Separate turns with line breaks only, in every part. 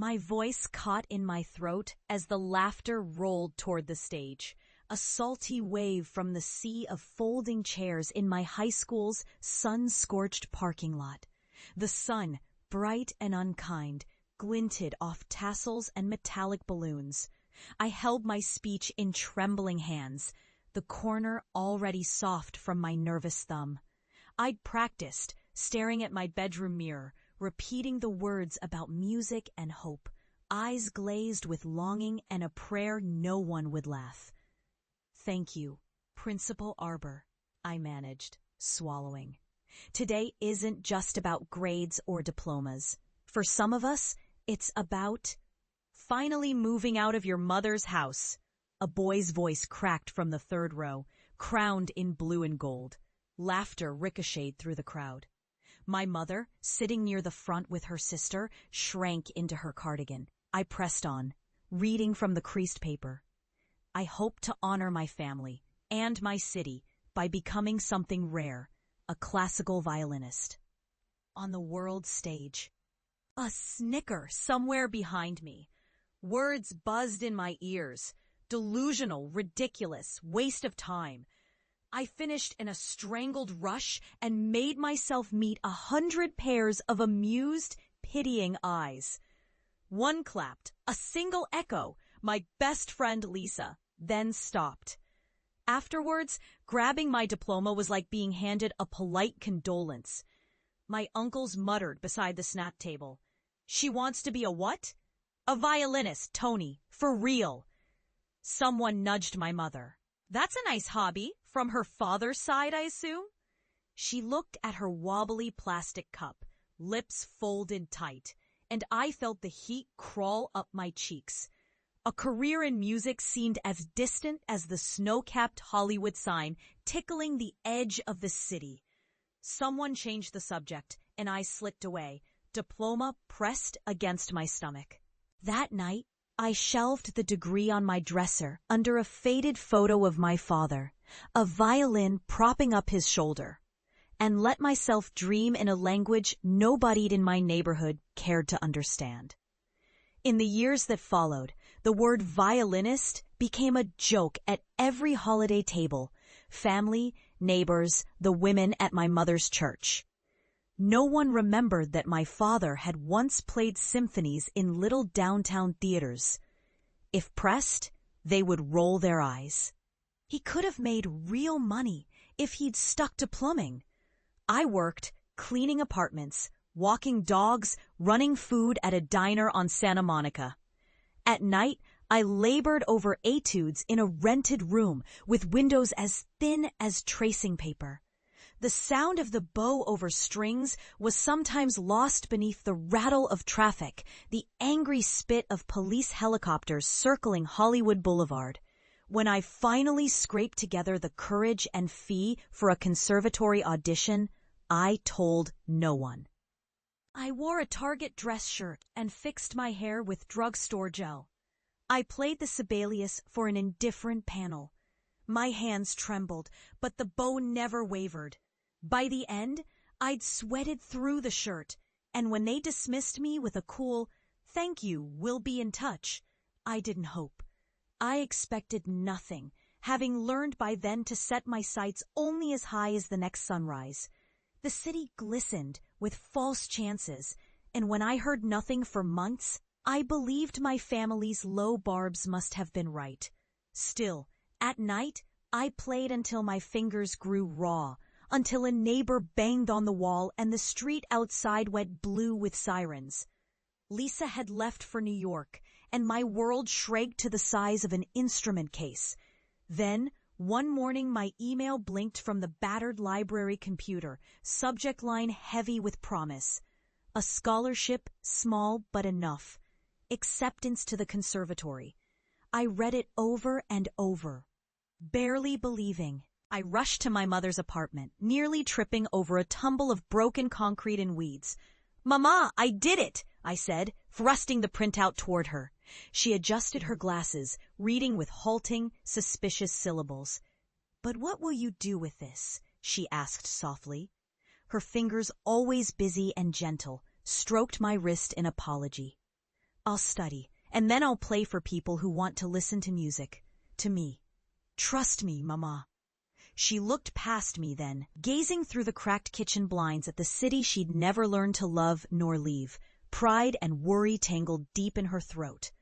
My voice caught in my throat as the laughter rolled toward the stage, a salty wave from the sea of folding chairs in my high school's sun-scorched parking lot. The sun, bright and unkind, glinted off tassels and metallic balloons. I held my speech in trembling hands, the corner already soft from my nervous thumb. I'd practiced, staring at my bedroom mirror, repeating the words about music and hope, eyes glazed with longing and a prayer no one would laugh. "Thank you, Principal Arbor," I managed, swallowing. Today isn't just about grades or diplomas. For some of us, it's about finally moving out of your mother's house. A boy's voice cracked from the third row, crowned in blue and gold. Laughter ricocheted through the crowd. My mother, sitting near the front with her sister, shrank into her cardigan. I pressed on, reading from the creased paper. I hope to honor my family and my city by becoming something rare, a classical violinist. On the world stage. A snicker somewhere behind me. Words buzzed in my ears. Delusional, ridiculous, waste of time. I finished in a strangled rush and made myself meet 100 pairs of amused, pitying eyes. One clapped, a single echo, my best friend Lisa, then stopped. Afterwards, grabbing my diploma was like being handed a polite condolence. My uncles muttered beside the snack table. "She wants to be a what?" "A violinist, Tony, for real." Someone nudged my mother. "That's a nice hobby, from her father's side, I assume?" She looked at her wobbly plastic cup, lips folded tight, and I felt the heat crawl up my cheeks. A career in music seemed as distant as the snow-capped Hollywood sign tickling the edge of the city. Someone changed the subject, and I slicked away, diploma pressed against my stomach. That night, I shelved the degree on my dresser under a faded photo of my father, a violin propping up his shoulder, and let myself dream in a language nobody in my neighborhood cared to understand. In the years that followed, the word violinist became a joke at every holiday table, family, neighbors, the women at my mother's church. No one remembered that my father had once played symphonies in little downtown theaters. If pressed, they would roll their eyes. He could have made real money if he'd stuck to plumbing. I worked cleaning apartments, walking dogs, running food at a diner on Santa Monica. At night, I labored over etudes in a rented room with windows as thin as tracing paper. The sound of the bow over strings was sometimes lost beneath the rattle of traffic, the angry spit of police helicopters circling Hollywood Boulevard. When I finally scraped together the courage and fee for a conservatory audition, I told no one. I wore a Target dress shirt and fixed my hair with drugstore gel. I played the Sibelius for an indifferent panel. My hands trembled, but the bow never wavered. By the end, I'd sweated through the shirt, and when they dismissed me with a cool, "Thank you, we'll be in touch," I didn't hope. I expected nothing, having learned by then to set my sights only as high as the next sunrise. The city glistened with false chances, and when I heard nothing for months, I believed my family's low barbs must have been right. Still, at night, I played until my fingers grew raw, until a neighbor banged on the wall and the street outside went blue with sirens. Lisa had left for New York, and my world shrank to the size of an instrument case. Then, one morning my email blinked from the battered library computer, subject line heavy with promise. A scholarship, small but enough. Acceptance to the conservatory. I read it over and over, barely believing. I rushed to my mother's apartment, nearly tripping over a tumble of broken concrete and weeds. "Mama, I did it," I said, thrusting the printout toward her. She adjusted her glasses, reading with halting, suspicious syllables. "But what will you do with this?" she asked softly. Her fingers, always busy and gentle, stroked my wrist in apology. I'll study, and then I'll play for people who want to listen to music. To me. Trust me, Mama. She looked past me then, gazing through the cracked kitchen blinds at the city she'd never learned to love nor leave, pride and worry tangled deep in her throat.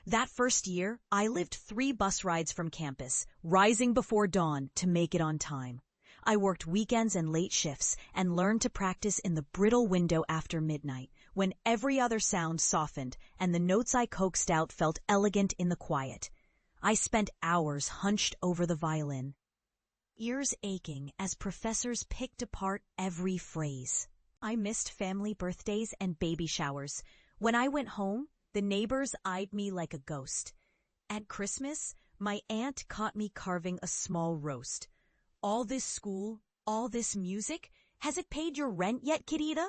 That first year, I lived 3 bus rides from campus, rising before dawn to make it on time. I worked weekends and late shifts and learned to practice in the brittle window after midnight, when every other sound softened and the notes I coaxed out felt elegant in the quiet. I spent hours hunched over the violin, ears aching as professors picked apart every phrase. I missed family birthdays and baby showers. When I went home, the neighbors eyed me like a ghost. At Christmas, my aunt caught me carving a small roast. All this school, all this music, has it paid your rent yet, querida?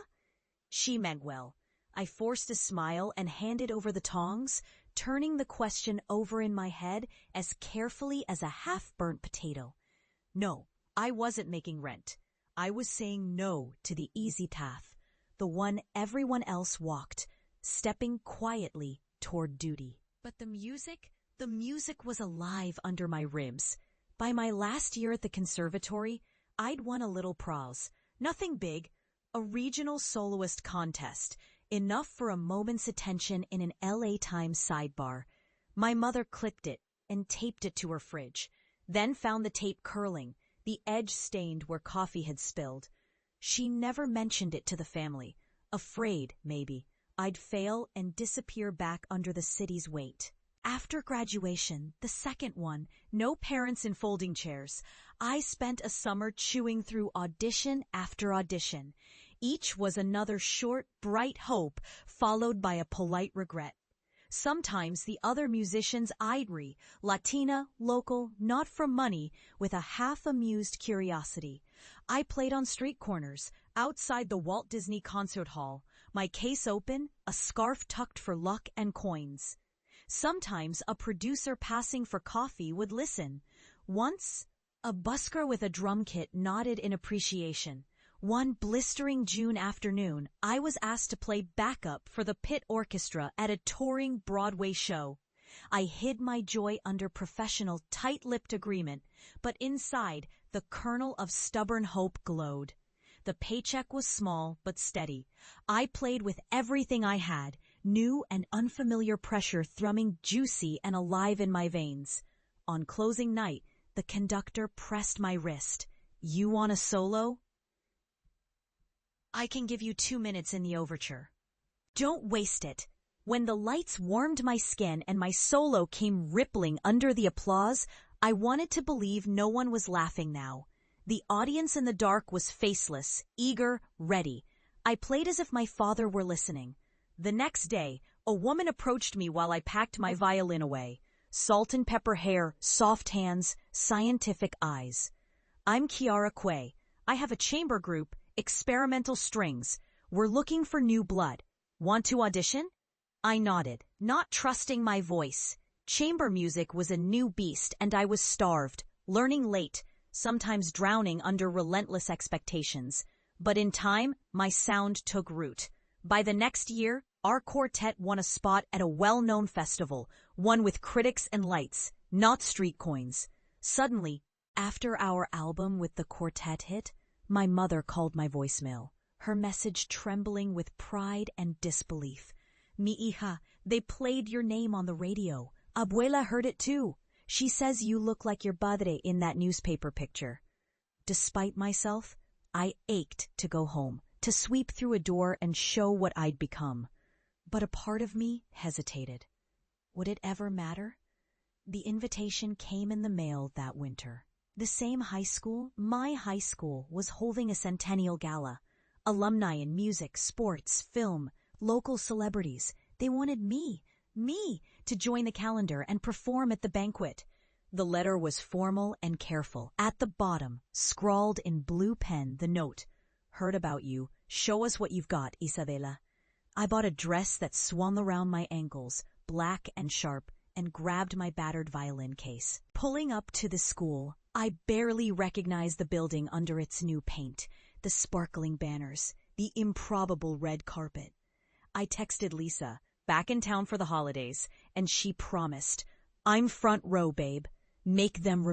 She meant well. I forced a smile and handed over the tongs, turning the question over in my head as carefully as a half-burnt potato. No, I wasn't making rent. I was saying no to the easy path, the one everyone else walked, stepping quietly toward duty. But the music was alive under my ribs. By my last year at the Conservatory, I'd won a little prize. Nothing big, a regional soloist contest, enough for a moment's attention in an LA Times sidebar. My mother clipped it and taped it to her fridge, then found the tape curling, the edge stained where coffee had spilled. She never mentioned it to the family, afraid, maybe, I'd fail and disappear back under the city's weight. After graduation, the second one, no parents in folding chairs, I spent a summer chewing through audition after audition. Each was another short, bright hope, followed by a polite regret. Sometimes the other musicians eyed me, Latina, local, not from money, with a half-amused curiosity. I played on street corners, outside the Walt Disney Concert Hall, my case open, a scarf tucked for luck and coins. Sometimes a producer passing for coffee would listen. Once, a busker with a drum kit nodded in appreciation. One blistering June afternoon, I was asked to play backup for the pit orchestra at a touring Broadway show. I hid my joy under professional, tight-lipped agreement, but inside, the kernel of stubborn hope glowed. The paycheck was small but steady. I played with everything I had, new and unfamiliar pressure thrumming juicy and alive in my veins. On closing night, the conductor pressed my wrist. You want a solo? I can give you 2 minutes in the overture. Don't waste it. When the lights warmed my skin and my solo came rippling under the applause, I wanted to believe no one was laughing now. The audience in the dark was faceless, eager, ready. I played as if my father were listening. The next day, a woman approached me while I packed my violin away. Salt and pepper hair, soft hands, scientific eyes. I'm Kiara Quay. I have a chamber group, Experimental Strings. We're looking for new blood. Want to audition? I nodded, not trusting my voice. Chamber music was a new beast and I was starved, learning late, sometimes drowning under relentless expectations. But in time, my sound took root. By the next year, our quartet won a spot at a well-known festival, one with critics and lights, not street coins. Suddenly, after our album with the quartet hit, my mother called my voicemail, her message trembling with pride and disbelief. Mi hija, they played your name on the radio. Abuela heard it too. She says you look like your padre in that newspaper picture. Despite myself, I ached to go home, to sweep through a door and show what I'd become. But a part of me hesitated. Would it ever matter? The invitation came in the mail that winter. The same high school, my high school, was holding a centennial gala. Alumni in music, sports, film, local celebrities. They wanted me, to join the calendar and perform at the banquet. The letter was formal and careful. At the bottom, scrawled in blue pen, the note, "Heard about you. Show us what you've got, Isabela." I bought a dress that swung around my ankles, black and sharp, and grabbed my battered violin case. Pulling up to the school, I barely recognized the building under its new paint, the sparkling banners, the improbable red carpet. I texted Lisa, back in town for the holidays, and she promised, "I'm front row, babe. Make them